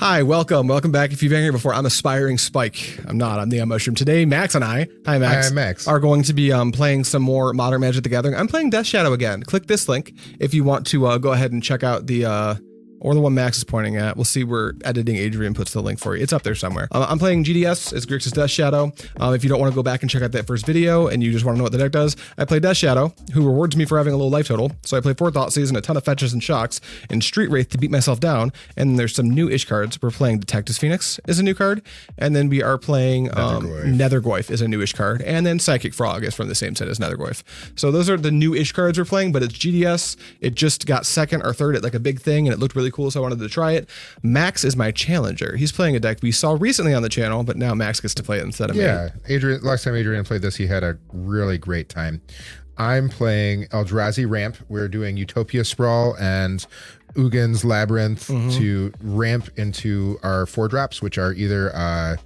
Hi, welcome back. If you've been here before, I'm Aspiring Spike. I'm not. I'm NeonMushroom. Today, Max and I, hi Max, hi, Max, are going to be playing some more Modern Magic the Gathering. I'm playing Death Shadow again. Click this link if you want to go ahead and check out the or the one Max is pointing at. We'll see where editing Adrian puts the link for you. It's up there somewhere. I'm playing GDS. It's Grixis Death Shadow. If you don't want to go back and check out that first video and you just want to know what the deck does, I play Death Shadow, who rewards me for having a low life total. So I play 4 Thoughtseize and a ton of fetches and shocks and Street Wraith to beat myself down. And there's some new-ish cards. We're playing Detective's Phoenix is a new card. And then we are playing Nethergoyf is a newish card. And then Psychic Frog is from the same set as Nethergoyf. So those are the new-ish cards we're playing, but it's GDS. It just got second or third at like a big thing and it looked really cool, so I wanted to try it. Max is my challenger. He's playing a deck we saw recently on the channel, but now Max gets to play it instead of me. Yeah, Adrian. Last time Adrian played this, he had a really great time. I'm playing Eldrazi Ramp. We're doing Utopia Sprawl and Ugin's Labyrinth to ramp into our 4-drops, which are either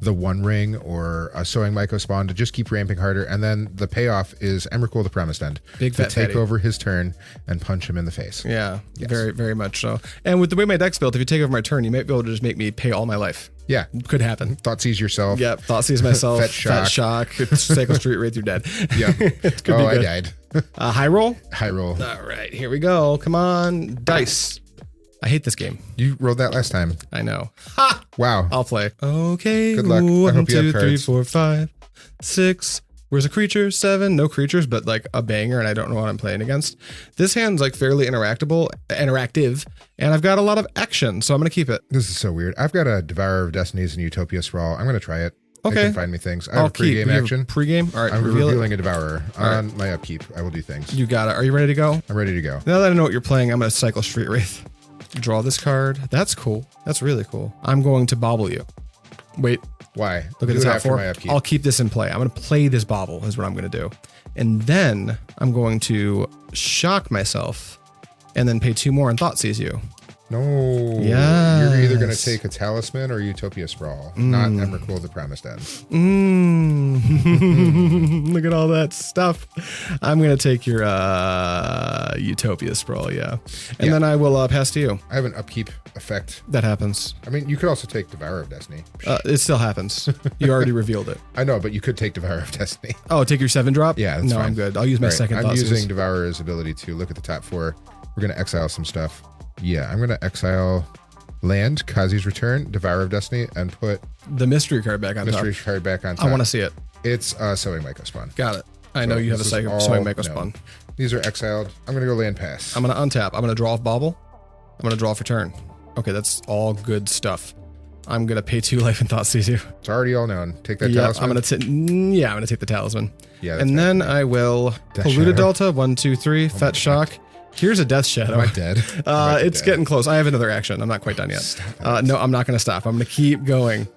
the One Ring or a Sowing Mycospawn, to just keep ramping harder. And then the payoff is Emrakul the Promised End. Big fat to take fatty. over his turn and punch him in the face. Yeah, yes. Very, very much so. And with the way my deck's built, if you take over my turn, you might be able to just make me pay all my life. Yeah. Could happen. Thoughtseize yourself. Yep. Thoughtseize myself. Fat shock. Cycle Street Wraith, you're dead. Yeah. Oh, I died. High roll? High roll. All right, here we go. Come on, dice. I hate this game. You rolled that last time. I know. Ha! Wow. I'll play. Okay. Good luck. I 1, hope you 2, have 3, cards. 4, 5, 6. Where's a creature? 7. No creatures, but like a banger, and I don't know what I'm playing against. This hand's like fairly interactive, and I've got a lot of action, so I'm gonna keep it. This is so weird. I've got a Devourer of Destinies and Utopia Sprawl. I'm gonna try it. Okay. It can find me things. I have a pre-game action. Pre-game? All right. I'm reveal revealing it. a Devourer on my upkeep. I will do things. You got it. Are you ready to go? I'm ready to go. Now that I know what you're playing, I'm gonna cycle Street Wraith. Draw this card. That's cool. That's really cool. I'm going to Bauble you. Wait. Why? Look at Do this it out after for. my upkeep. I'll keep this in play. I'm going to play this Bauble is what I'm going to do. And then I'm going to shock myself and then pay 2 more and Thoughtseize you. No. Yes. You're either going to take a Talisman or Utopia Sprawl, not Emrakul the Promised End. Look at all that stuff. I'm going to take your Utopia Sprawl, yeah. And then I will pass to you. I have an upkeep effect. That happens. I mean, you could also take Devourer of Destiny. It still happens. You already revealed it. I know, but you could take Devourer of Destiny. Oh, take your 7-drop? Yeah, that's no, fine. I'm good. I'll use my second I'm Thoughtseize. using Devourer's ability to look at the top 4. We're going to exile some stuff. Yeah, I'm going to exile land, Kazi's Return, Devourer of Destiny, and put the mystery card back on mystery top. card back on top. I want to see it. It's Sowing Mycospawn. Got it. I know you have a Sowing Mycospawn. These are exiled. I'm going to go land pass. I'm going to untap. I'm going to draw off Bauble. I'm going to draw off return. Okay, that's all good stuff. I'm going to pay 2 life and Thoughtseize you. It's already all known. Take that talisman. I'm going to take the talisman. Yeah, and then I will Polluted Delta. 1, 2, 3. Fetch shock. Here's a Death Shadow. Am I dead? It's getting close. I have another action. I'm not quite done yet. No, I'm not going to stop. I'm going to keep going.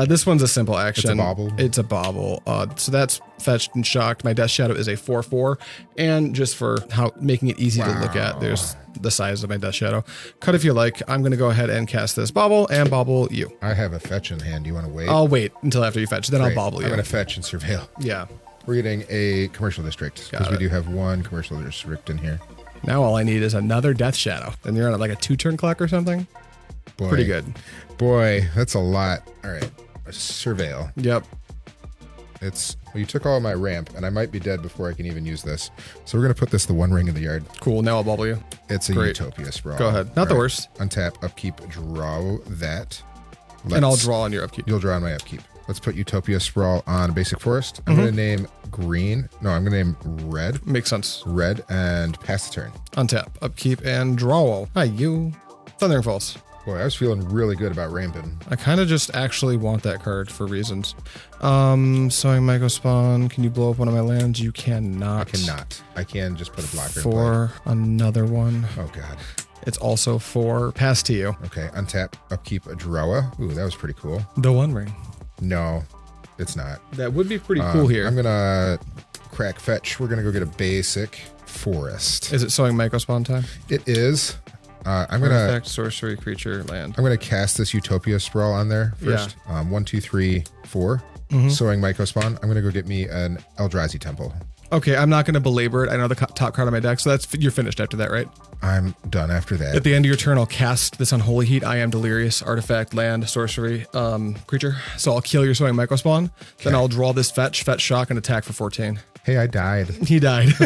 This one's a simple action. It's a Bauble. It's a Bauble. So that's fetched and shocked. My Death Shadow is a 4/4, and just for making it easy to look at, there's the size of my Death Shadow. Cut if you like. I'm going to go ahead and cast this Bauble and Bauble you. I have a fetch in hand. Do you want to wait? I'll wait until after you fetch. Then Great. I'll Bauble you. I'm going to fetch and surveil. Yeah. We're getting a commercial district because we do have 1 commercial district in here. Now all I need is another Death Shadow. And you're on like a 2-turn clock or something. Boy, pretty good. Boy, that's a lot. All right, surveil. Yep. Well, you took all my ramp, and I might be dead before I can even use this. So we're gonna put this the 1 ring in the yard. Cool. Now I'll Bauble you. It's a Utopia Sprawl. Go ahead. Not the worst. Untap, upkeep, draw that. And I'll draw on your upkeep. You'll draw on my upkeep. Let's put Utopia Sprawl on Basic Forest. I'm going to name green. No, I'm going to name red. Makes sense. Red and pass the turn. Untap, upkeep, and draw. Hi, you. Thundering Falls. Boy, I was feeling really good about ramping. I kind of just actually want that card for reasons. Sowing Mycospawn. Can you blow up one of my lands? You cannot. I cannot. I can just put a blocker for another one. Oh, God. It's also 4. Pass to you. Okay, untap, upkeep, a Drawa. Ooh, that was pretty cool. The 1 ring. No, it's not. That would be pretty cool here. I'm going to crack fetch. We're going to go get a basic forest. Is it Sowing Mycospawn time? It is. I'm going to... sorcery, creature, land. I'm going to cast this Utopia Sprawl on there first. Yeah. 1, 2, 3, 4. Sowing Mycospawn. I'm going to go get me an Eldrazi Temple. Okay, I'm not going to belabor it. I know the top card on my deck, so you're finished after that, right? I'm done after that. At the end of your turn, I'll cast this Unholy Heat. I am Delirious, artifact, land, sorcery, creature. So I'll kill your Sowing Mycospawn. Then I'll draw this fetch, shock, and attack for 14. Hey, I died. He died.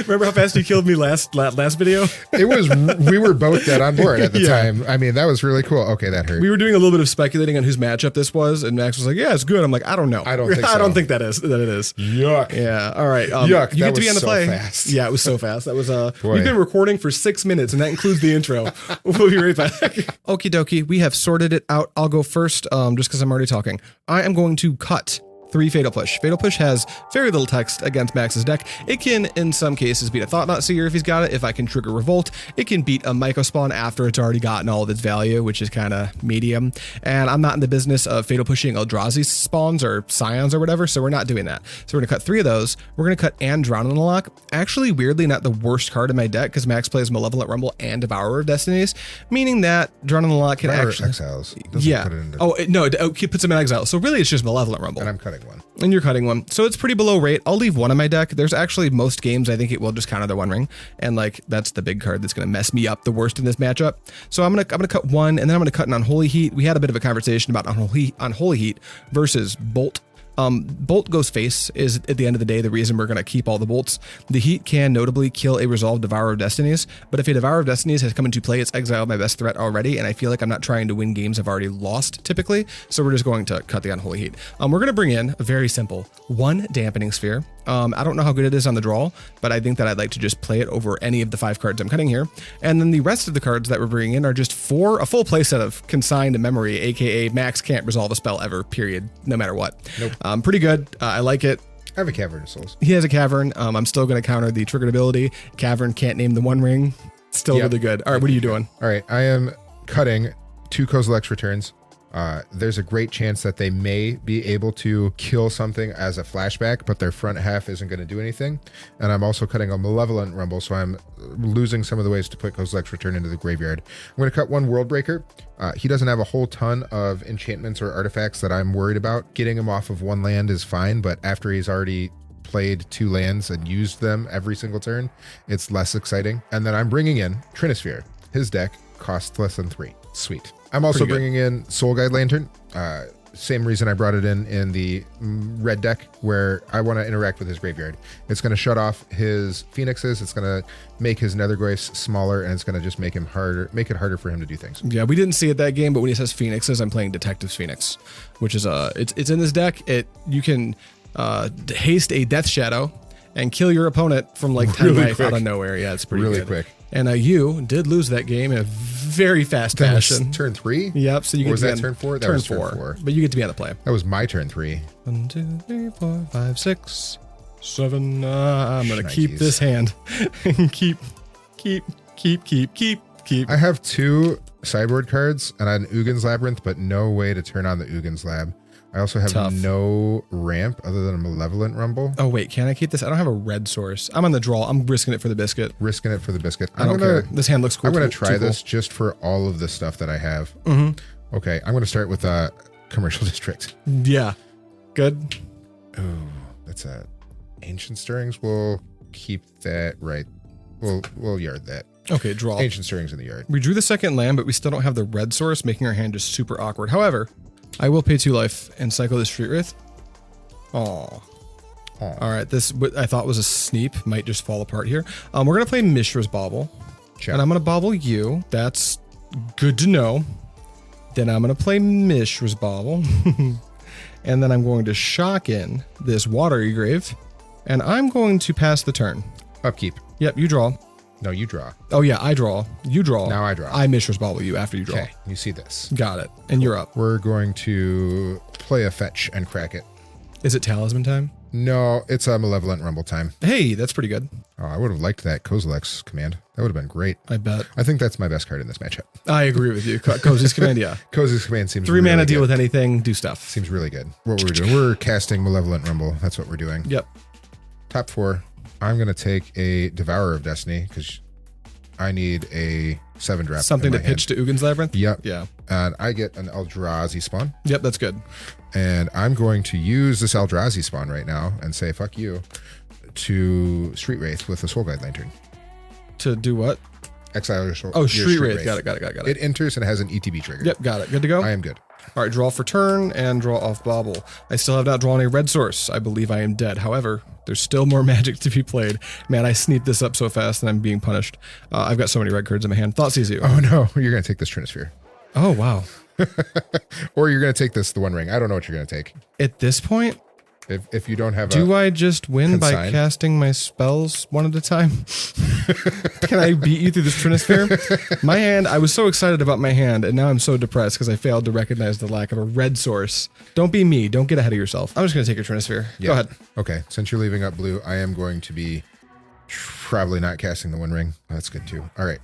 Remember how fast you killed me last video? It was, we were both dead on board at the time. I mean, that was really cool. Okay, that hurt. We were doing a little bit of speculating on whose matchup this was, and Max was like, yeah, it's good. I'm like, I don't know. I don't think I don't think that it is. Yuck. Yeah. All right. Yuck. You get to be on the play. Fast. Yeah, it was so fast. That was we've been recording for 6 minutes, and that includes the intro. We'll be right back. Okie dokie. We have sorted it out. I'll go first, just because I'm already talking. I am going to cut 3 Fatal Push. Fatal Push has very little text against Max's deck. It can, in some cases, beat a Thought-Knot Seer if he's got it. If I can trigger Revolt, it can beat a Mycospawn after it's already gotten all of its value, which is kind of medium. And I'm not in the business of Fatal Pushing Eldrazi spawns or Scions or whatever, so we're not doing that. So we're going to cut 3 of those. We're going to cut and Drown in the Loch. Actually, weirdly, not the worst card in my deck, because Max plays Malevolent Rumble and Devourer of Destinies, meaning that Drown in the Loch can actually... exiles. Yeah. It puts him in exile. So really, it's just Malevolent Rumble. And I'm cutting one. And you're cutting one. So it's pretty below rate. I'll leave one on my deck. There's actually most games I think it will just counter the One Ring. And like that's the big card that's gonna mess me up the worst in this matchup. So I'm gonna cut one, and then I'm gonna cut an Unholy Heat. We had a bit of a conversation about Unholy Heat versus Bolt. Bolt goes face is at the end of the day the reason we're going to keep all the bolts. The Heat can notably kill a resolved Devourer of Destinies, but if a Devourer of Destinies has come into play, it's exiled my best threat already, and I feel like I'm not trying to win games I've already lost typically, so we're just going to cut the Unholy Heat. We're going to bring in a very simple 1 Dampening Sphere. I don't know how good it is on the draw, but I think that I'd like to just play it over any of the 5 cards I'm cutting here. And then the rest of the cards that we're bringing in are just a full play set of Consign to Memory, aka Max can't resolve a spell ever, period, no matter what. Nope. Pretty good. I like it. I have a Cavern of Souls. He has a Cavern. I'm still going to counter the triggered ability. Cavern can't name the One Ring. Still really good. All right, what are you doing? All right, I am cutting 2 Kozilek's returns. There's a great chance that they may be able to kill something as a flashback, but their front half isn't going to do anything. And I'm also cutting a Malevolent Rumble, so I'm losing some of the ways to put Kozilek's return into the graveyard. I'm going to cut 1 Worldbreaker. He doesn't have a whole ton of enchantments or artifacts that I'm worried about. Getting him off of 1 land is fine, but after he's already played 2 lands and used them every single turn, it's less exciting. And then I'm bringing in Trinisphere. His deck costs less than 3. Sweet. I'm also bringing in Soul Guide Lantern. Same reason I brought it in the red deck, where I want to interact with his graveyard. It's going to shut off his Phoenixes. It's going to make his Nethergoyfs smaller, and it's going to just make it harder for him to do things. Yeah, we didn't see it that game, but when he says Phoenixes, I'm playing Detective's Phoenix, which is it's in this deck. You can haste a Death Shadow and kill your opponent from like 10 life out of nowhere. Yeah, it's pretty really good. Quick. And you did lose that game in a very fast fashion. Turn 3? Yep. So you get was to that be turn 4? Turn 4. But you get to be on the play. That was my turn 3. 1, 2, 3, 4, 5, 6, 7. I'm gonna keep this hand. keep. I have 2 sideboard cards and an Uggin's Labyrinth, but no way to turn on the Uggin's Lab. I also have no ramp other than a Malevolent Rumble. Oh, wait, can I keep this? I don't have a red source. I'm on the draw. I'm risking it for the biscuit. Risking it for the biscuit. I don't care. This hand looks cool. I'm going to try this just for all of the stuff that I have. Okay, I'm going to start with Commercial District. Yeah. Good. Oh, that's a Ancient Stirrings. We'll keep that right. We'll yard that. Okay, draw. Ancient Stirrings in the yard. We drew the second land, but we still don't have the red source, making our hand just super awkward. However, I will pay 2 life and cycle the Street Wraith. All right, this what I thought was a Sneep might just fall apart here. We're gonna play Mishra's Bauble, and I'm gonna Bauble you. That's good to know. Then I'm gonna play Mishra's Bauble, and then I'm going to shock in this Watery Grave, and I'm going to pass the turn. Upkeep. Yep, you draw. No, you draw. Oh yeah, I draw. You draw. Now I draw. I Mishra's Bauble you after you draw. Okay, you see this. Got it. And you're up. We're going to play a fetch and crack it. Is it Talisman time? No, it's a Malevolent Rumble time. Hey, that's pretty good. Oh, I would have liked that Kozilek's command. That would have been great. I bet. I think that's my best card in this matchup. I agree with you. Cozy's command, yeah. Cozy's command seems 3 mana really deal good. with anything, do stuff. Seems really good. What we're doing, we're casting Malevolent Rumble. That's what we're doing. Yep. Top 4. I'm going to take a Devourer of Destiny because I need a 7-drop. Something to pitch to Uggin's Labyrinth? Yep. Yeah. And I get an Eldrazi spawn. Yep, that's good. And I'm going to use this Eldrazi spawn right now and say, fuck you, to Street Wraith with a Soul Guide Lantern. To do what? Exile your Soul. Oh, your Street Wraith. Got it. It enters and has an ETB trigger. Yep, got it. Good to go? I am good. All right, draw for turn and draw off Bauble. I still have not drawn a red source. I believe I am dead. However, there's still more Magic to be played. Man, I sneaked this up so fast and I'm being punished. I've got so many red cards in my hand. Thoughtseize you. Oh no, you're going to take this Trinisphere. Oh, wow. Or you're going to take the One Ring. I don't know what you're going to take. At this point, if you don't have do I just win by Consign? casting my spells one at a time? Can I beat you through this Trinisphere? My hand, I was so excited about my hand, and now I'm so depressed because I failed to recognize the lack of a red source. Don't be me. Don't get ahead of yourself. I'm just going to take your Trinisphere. Yeah. Go ahead. Okay, since you're leaving up blue, I am going to be probably not casting the One Ring. That's good too. All right,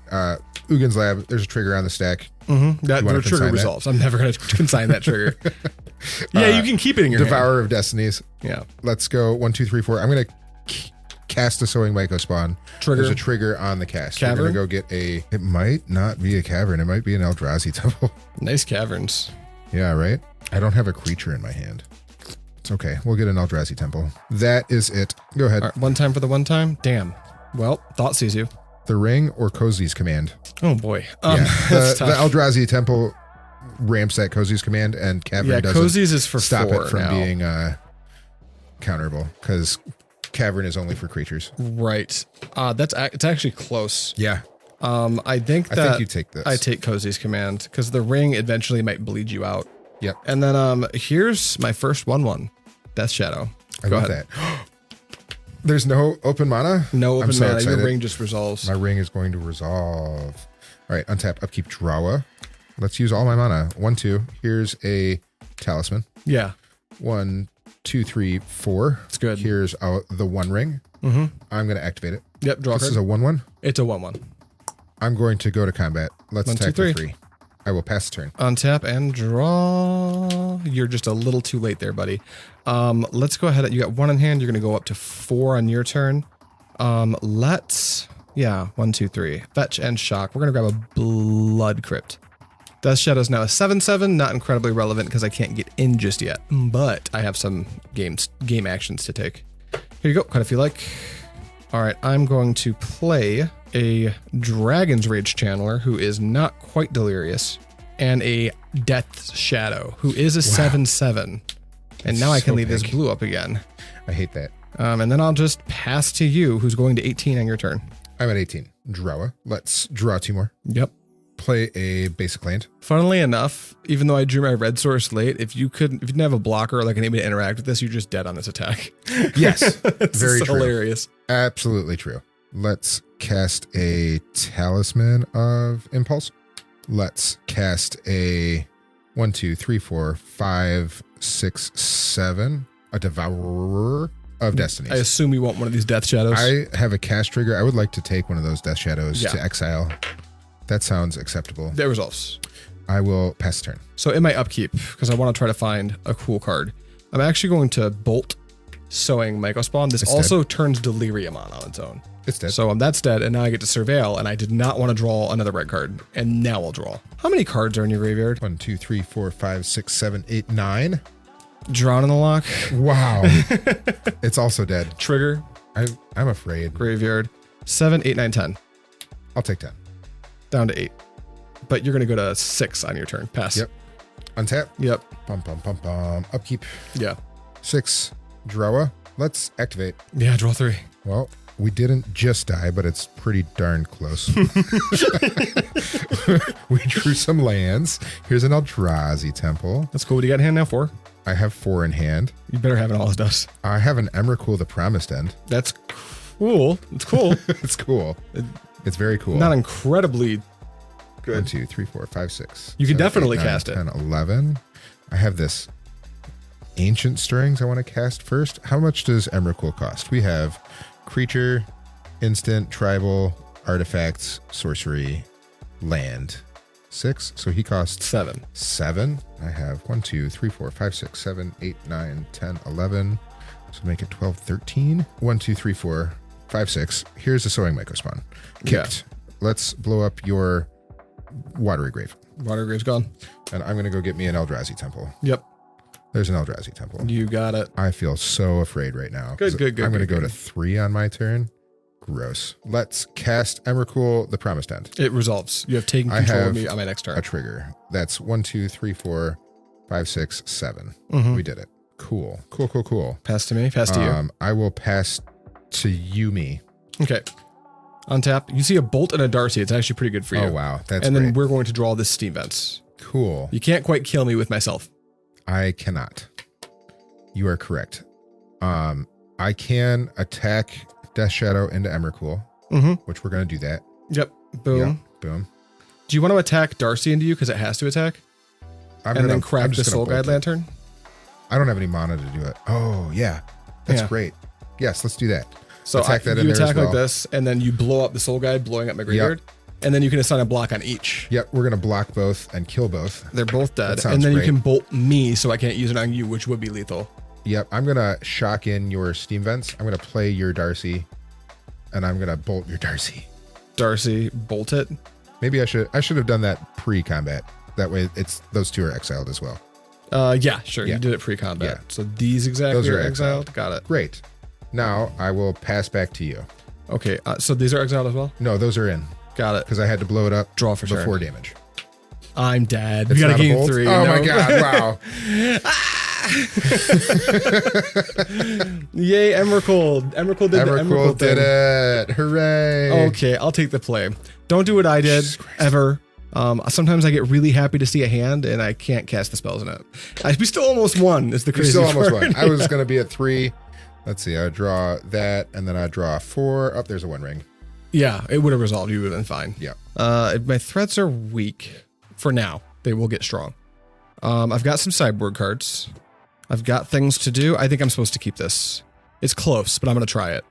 Uggin's Lab, there's a trigger on the stack. Mm-hmm. That You wanna the trigger consign that? resolves. I'm never going to consign that trigger. Yeah, you can keep it in your Devourer of Destinies. hand. Yeah. Let's go 1, 2, 3, 4. I'm going to cast a Sowing Mycospawn. Trigger. There's a trigger on the cast. Cavern? We're going to go get a... It might not be a cavern. It might be an Eldrazi Temple. Nice caverns. Yeah, right? I don't have a creature in my hand. It's okay. We'll get an Eldrazi Temple. That is it. Go ahead. All right, one time for the one time. Damn. Well, Thoughtseize you. The Ring or Kozilek's Command? Oh boy. Yeah. That's The tough. Eldrazi Temple ramps that Kozilek's Command, and Cavern Yeah, doesn't Cozy's is for stop 4 it from now. being counterable, because Cavern is only for creatures. Right. It's actually close. Yeah. I think I that think you take this. I take Cozy's command because the ring eventually might bleed you out. Yep. And then here's my first 1/1, Death Shadow. I Go love ahead. that. There's no open mana? No I'm open so mana. Your excited. ring just resolves. My ring is going to resolve. All right, untap, upkeep, drawa. Let's use all my mana. 1, 2. Here's a talisman. Yeah, 1, 2, 3, 4. it's good. Here's the One Ring. Mm-hmm. I'm going to activate it. Yep. Draw a This card. is a 1/1. It's a 1/1. I'm going to go to combat. Let's 1, 2, attack for 3. 3. I will pass the turn. Untap and draw. You're just a little too late there, buddy. Let's go ahead. You got 1 in hand. You're going to go up to 4 on your turn. Yeah, 1, 2, 3. Fetch and shock. We're going to grab a Blood Crypt. Death Shadow's now a 7/7. Not incredibly relevant because I can't get in just yet, but I have some game actions to take. Here you go. Quite a few like. All right, I'm going to play a Dragon's Rage Channeler who is not quite delirious, and a Death Shadow who is a 7/7. And now I can so leave this big. blue up again. I hate that. And then I'll just pass to you, who's going to 18 on your turn. I'm at 18. Drawa. Let's draw 2 more. Yep. Play a basic land. Funnily enough, even though I drew my red source late, if you didn't have a blocker or like an able to interact with this, you're just dead on this attack. Yes. It's Very so true. hilarious. Absolutely true. Let's cast a Talisman of Impulse. Let's cast a 1, 2, 3, 4, 5, 6, 7. A Devourer of Destiny. I assume you want one of these Death Shadows. I have a cast trigger. I would like to take one of those Death Shadows Yeah. to exile. That sounds acceptable. That resolves. I will pass the turn. So in my upkeep, because I want to try to find a cool card, I'm actually going to bolt Sowing Mycospawn. This It's also turns Delirium on its own. It's dead. So that's dead, and now I get to Surveil, and I did not want to draw another red card, and now I'll draw. How many cards are in your graveyard? 1, 2, 3, 4, 5, 6, 7, 8, 9. Drawn in the lock. Wow. It's also dead. Trigger. I'm afraid. Graveyard. 7, 8, 9, 10. I'll take 10. Down to 8. But you're going to go to 6 on your turn. Pass. Yep. Untap. Yep. Bum, bum, bum, bum. Upkeep. Yeah. 6. Drawa. Let's activate. Yeah, draw 3. Well, we didn't just die, but it's pretty darn close. We drew some lands. Here's an Eldrazi Temple. That's cool. What do you got in hand now? 4? I have 4 in hand. You better have it all as dust. I have an Emrakul the Promised End. That's cool. It's cool. It's cool. It's very cool. Not incredibly 1, good. 2, 3, 4, 5, 6. You can 7, definitely 8, 9, cast it. 10, 11. I have this Ancient Stirrings I want to cast first. How much does Emrakul cost? We have creature, instant, tribal, artifacts, sorcery, land. 6. So he costs 7. 7. I have 1, 2, 3, 4, 5, 6, 7, 8, 9, 10, 11. So make it 12, 13. 1, 2, 3, 4, 5, 6. Here's the Sowing Mycospawn. Kicked. Let's blow up your Watery Grave. Watery Grave's gone. And I'm going to go get me an Eldrazi Temple. Yep. There's an Eldrazi Temple. You got it. I feel so afraid right now. Good. I'm going to go to 3 on my turn. Gross. Let's cast Emrakul, the Promised End. It resolves. You have taken control of me on my next turn. A trigger. That's 1, 2, 3, 4, 5, 6, 7. We did it. Cool. Pass to me. Pass to you. I will pass to Yumi. Okay. Untap. You see a Bolt and a Darcy. It's actually pretty good for you. Oh, wow. That's And then great. we're going to draw this Steam Vents. Cool. You can't quite kill me with myself. I cannot. You are correct. I can attack Death Shadow into Emrakul, which we're going to do that. Yep. Boom. Yep. Boom. Do you want to attack Darcy into you because it has to attack? And then crack the Soul Guide Lantern? I don't have any mana to do it. Oh, yeah. That's great. Yes, let's do that. So attack that in you there attack as well. like this, and then you blow up the Soul Guide, blowing up my graveyard. And then you can assign a block on each. Yep, we're going to block both and kill both. They're both dead. That And then sounds you can bolt me so I can't use it on you, which would be lethal. Yep, I'm going to shock in your Steam Vents. I'm going to play your Darcy, and I'm going to bolt your Darcy. Darcy, bolt it. Maybe I should have done that pre-combat. That way it's those two are exiled as well. Yeah, sure. Yeah. You did it pre-combat. Yeah. So these exactly Those are exiled. Got it. Great. Now I will pass back to you. Okay, so these are exiled as well? No, those are in. Got it. Because I had to blow it up Draw for before sure. damage. I'm dead. It's We got not to a game bolt? 3. Oh No. my god, wow. Yay, Emrakul. Emrakul did the Emrakul Emrakul did thing. it. Hooray. Okay, I'll take the play. Don't do what I did, ever. Sometimes I get really happy to see a hand and I can't cast the spells in it. We still almost won, is the You crazy still almost part. won. I was going to be at 3. Let's see. I draw that, and then I draw 4. Oh, there's a 1 ring. Yeah, it would have resolved. You would have been fine. Yeah. My threats are weak for now. They will get strong. I've got some sideboard cards. I've got things to do. I think I'm supposed to keep this. It's close, but I'm gonna try it.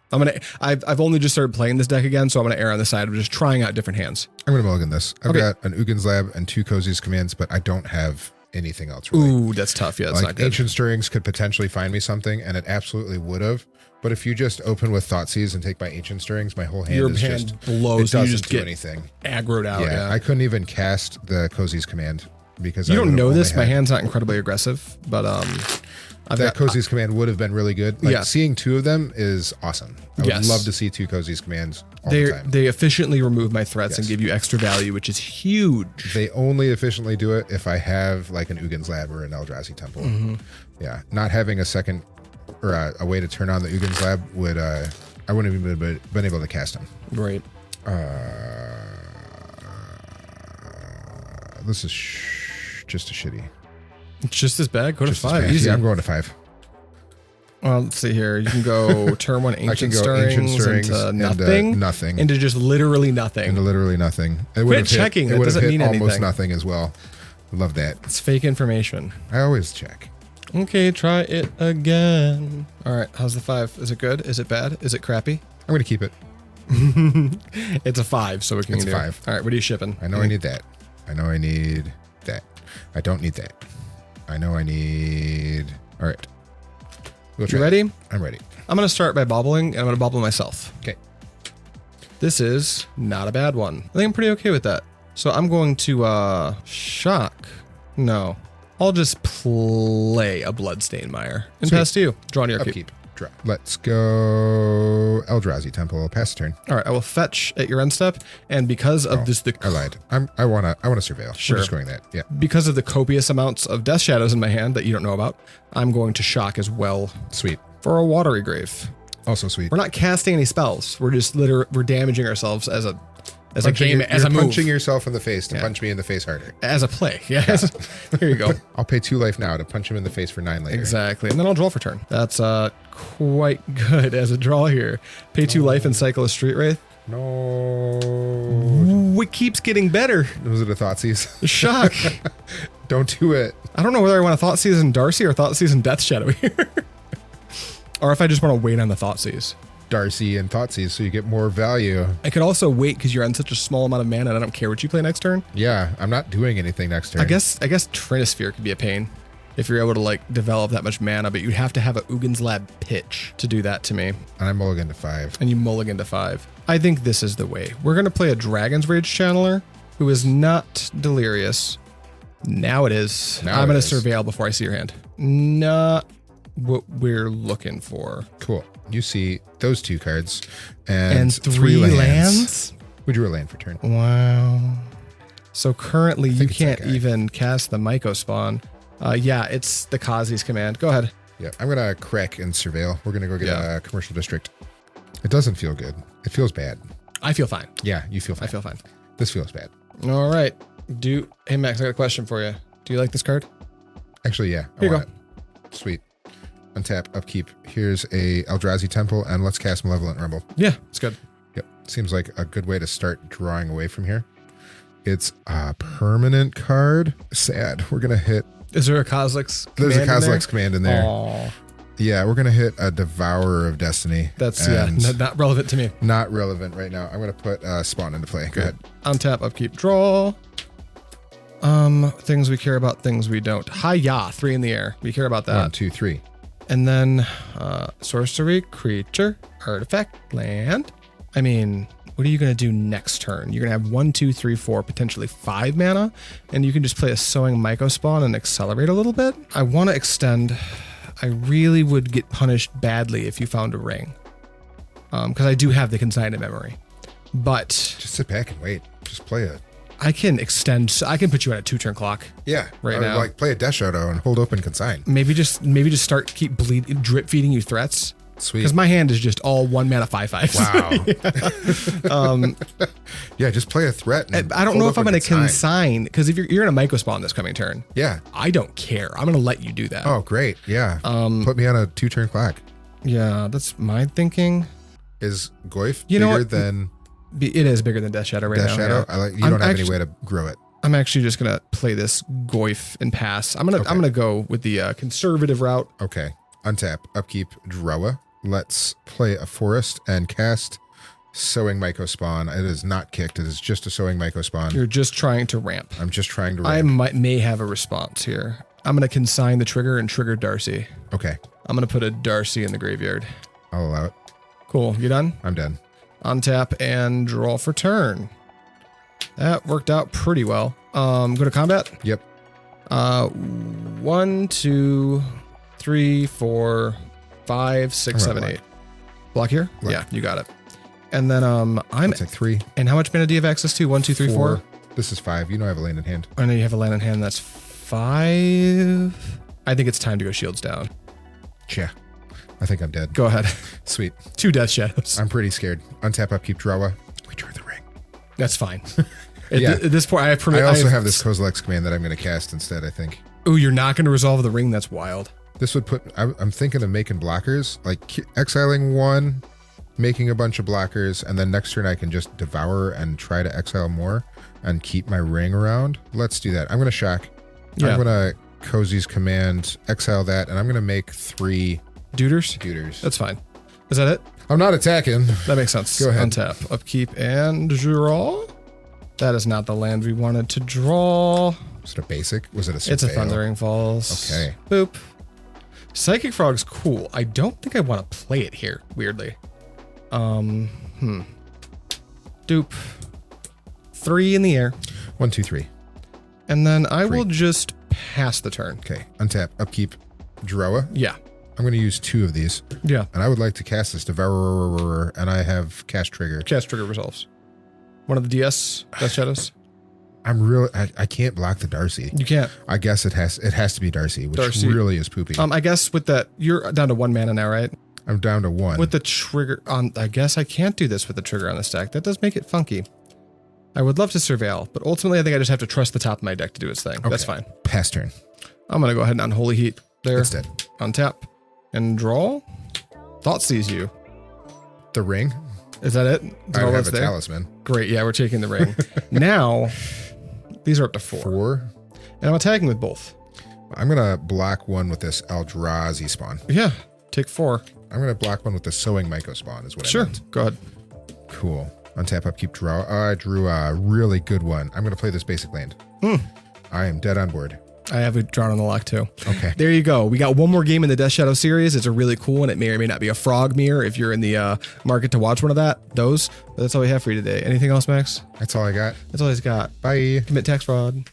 I've only just started playing this deck again, so I'm gonna err on the side of just trying out different hands. I'm going to mulligan this. I've Okay. got an Ugins Lab and 2 Cozy's commands, but I don't have anything else really. Ooh, that's tough. Yeah, that's not Like good. Ancient Stirrings could potentially find me something, and it absolutely would have. But if you just open with Thoughtseize and take my Ancient Stirrings, my whole hand Your is hand just blows. it doesn't You just do get anything. aggroed out. Yeah, Yeah. I couldn't even cast the Cozy's command because You I don't would've know only this. My had- hand's not incredibly aggressive, but that Cozy's command would have been really good. Like Yeah. seeing 2 of them is awesome. I would Yes. love to see 2 Cozy's commands all the time. they efficiently remove my threats and Yes. give you extra value, which is huge. They only efficiently do it if I have like an Ugins Lab or an Eldrazi Temple. Yeah, not having a second or a way to turn on the Ugins Lab would I wouldn't have even been able to cast him. Right. This is just a shitty. It's just as bad. Go to Just as 5. bad. Easy. Yeah, I'm going to 5. Well, let's see here. You can go turn 1 I can Ancient go Stirrings, Ancient Stirrings into nothing. nothing. Into just literally nothing. Into literally nothing. It Quit checking. That It would have doesn't hit mean almost anything. nothing as well. Love that. It's fake information. I always check. Okay, try it again. All right, how's the 5? Is it good? Is it bad? Is it crappy? I'm going to keep it. It's a 5, so we can It's do 5. All right, what are you shipping? I know I need that. I know I need that. I don't need that. I know I need... All right. We'll You try ready? it. I'm ready. I'm going to start by bobbling, and I'm going to bobble myself. Okay. This is not a bad one. I think I'm pretty okay with that. So I'm going to shock. No. I'll just play a Bloodstained Mire. And Sweet. pass to you. Draw on your Upkeep. keep. Draw. Let's go Eldrazi Temple. Pass turn. All right, I will fetch at your end step, and because of I lied. I wanna surveil. Sure. We're just going that. Yeah. because of the copious amounts of Death Shadows in my hand that you don't know about, I'm going to shock as well Sweet. for a Watery Grave. Also sweet. We're not casting any spells. We're just we're damaging ourselves as a Punching- game, as a move, punching yourself in the face to punch me in the face harder. as a play. Yes. Here you go. I'll pay 2 life now to punch him in the face for 9 later. Exactly. And then I'll draw for turn. That's quite good as a draw here. Pay 2 life and cycle a Street Wraith. No. Ooh, it keeps getting better. Was it a Thoughtseize? Shock. Don't do it. I don't know whether I want to Thoughtseize in Darcy or Thoughtseize in Death Shadow here. Or if I just want to wait on the Thoughtseize. Darcy and Thoughtseize so you get more value. I could also wait because you're on such a small amount of mana and I don't care what you play next turn. Yeah, I'm not doing anything next turn. I guess Trinisphere could be a pain if you're able to like develop that much mana, but you'd have to have a Ugins Lab pitch to do that to me. And I mulligan to 5. And you mulligan to 5. I think this is the way. We're going to play a Dragon's Rage Channeler who is not delirious. Now it is. Now I'm it going is. to surveil before I see your hand. Not what we're looking for. Cool. You see those 2 cards and 3 lands? We drew a land for turn. Wow. So currently you think it's that can't guy. even cast the Mycospawn. Yeah, it's the Kozilek command. Go ahead. Yeah, I'm going to crack and surveil. We're going to go get Yeah. a commercial district. It doesn't feel good. It feels bad. I feel fine. Yeah, you feel fine. I feel fine. This feels bad. All right. Hey, Max, I got a question for you. Do you like this card? Actually, yeah. Here you want it. Sweet. Untap, upkeep. Here's a Eldrazi Temple, and let's cast Malevolent Rumble. Yeah, it's good. Yep. Seems like a good way to start drawing away from here. It's a permanent card. Sad. We're going to hit... Is there a Kozilek's There's command a in there? Kozilek's command in there. Aw, Yeah, we're going to hit a Devourer of Destiny. that's and not relevant to me. not relevant right now. I'm going to put Spawn into play. Go ahead. Untap, upkeep, draw. Things we care about, things we don't. Hi-ya, 3 in the air. We care about that. 1, 2, 3. And then sorcery, creature, artifact, land. I mean, what are you going to do next turn? You're going to have 1, 2, 3, 4, potentially 5 mana, and you can just play a Sowing Mycospawn and accelerate a little bit. I want to extend. I really would get punished badly if you found a ring, because I do have the Consign in memory. But Just sit back and wait. Just play it. I can extend. So I can put you on a 2-turn clock. Yeah. Right or now. like play a Death Shadow and hold open Consign. Maybe just start keep drip feeding you threats. Sweet. Because my hand is just all 1 mana 5/5. Wow. Yeah, just play a threat. And I don't hold know if I'm open going to consign, because if you're in a Mycospawn this coming turn, Yeah. I don't care. I'm going to let you do that. Oh, great. Yeah. Put me on a 2-turn clock. Yeah, that's my thinking. Is Goyf You know bigger what? than It is bigger than Death Shadow right Death now. Shadow? yeah. You I'm don't have actually- any way to grow it. I'm actually just going to play this Goyf and pass. I'm gonna go with the conservative route. Okay. Untap, upkeep, Drowa. Let's play a forest and cast Sowing Mycospawn. It is not kicked. It is just a Sowing Mycospawn. You're just trying to ramp. I'm just trying to I ramp. may have a response here. I'm going to consign the trigger and trigger Darcy. Okay. I'm going to put a Darcy in the graveyard. I'll allow it. Cool. You done? I'm done. Untap and draw for turn. That worked out pretty well. Go to combat. Yep. 1, 2, 3, 4, 5, 6, I'm 7, gonna 8. Block here? Block. Yeah, you got it. And then I'm I'll take 3. and how much mana do you have access to? 1, 2, 3, 4? This is 5. You know I have a land in hand. I know you have a land in hand. That's 5. I think it's time to go shields down. Yeah. I think I'm dead. Go ahead. Sweet. 2 Death Shadows. I'm pretty scared. Untap, upkeep, Drowa. We drew the ring. That's fine. Yeah. At this point, I I have this Kozilek's command that I'm going to cast instead, I think. Oh, you're not going to resolve the ring? That's wild. This would put... I'm thinking of making blockers, like exiling 1, making a bunch of blockers, and then next turn I can just devour and try to exile more and keep my ring around. Let's do that. I'm going to shock. Yeah. I'm going to Cozy's command, exile that, and I'm going to make 3 Duders? Duders. That's fine. Is that it? I'm not attacking. That makes sense. Go ahead. Untap, upkeep, and draw. That is not the land we wanted to draw. Was it a basic? Was it a surveil? It's a Thundering Falls. Okay. Boop. Psychic Frog's cool. I don't think I want to play it here, weirdly. Dupe. 3 in the air. 1, 2, 3. And then I 3. will just pass the turn. Okay. Untap, upkeep, Drowa. Yeah. I'm going to use 2 of these. Yeah. And I would like to cast this Devourer, and I have cast trigger. Cast trigger resolves. One of the DS Death Shadows. I can't block the Darcy. You can't. I guess it has to be Darcy, which Darcy. really is poopy. I guess with that, you're down to 1 mana now, right? I'm down to 1. With the trigger on, I guess I can't do this with the trigger on the stack. That does make it funky. I would love to surveil, but ultimately I think I just have to trust the top of my deck to do its thing. That's fine. Pass turn. I'm going to go ahead and Unholy Heat there. It's dead. Untap and draw. Thoughtseize you. The ring. Is that it? Is I all have that's a there? talisman. Great. Yeah, we're taking the ring. Now, these are up to 4. 4. And I'm attacking with both. I'm going to block 1 with this Eldrazi spawn. Yeah, take 4. I'm going to block 1 with the Sowing Mycospawn is what I meant. Go ahead. Cool. Untap, upkeep, draw. I drew a really good one. I'm going to play this basic land. I am dead on board. I have it drawn on the lock too. Okay. There you go. We got one more game in the Death Shadow series. It's a really cool one. It may or may not be a frog mirror if you're in the market to watch one of those. But that's all we have for you today. Anything else, Max? That's all I got. That's all he's got. Bye. Commit tax fraud.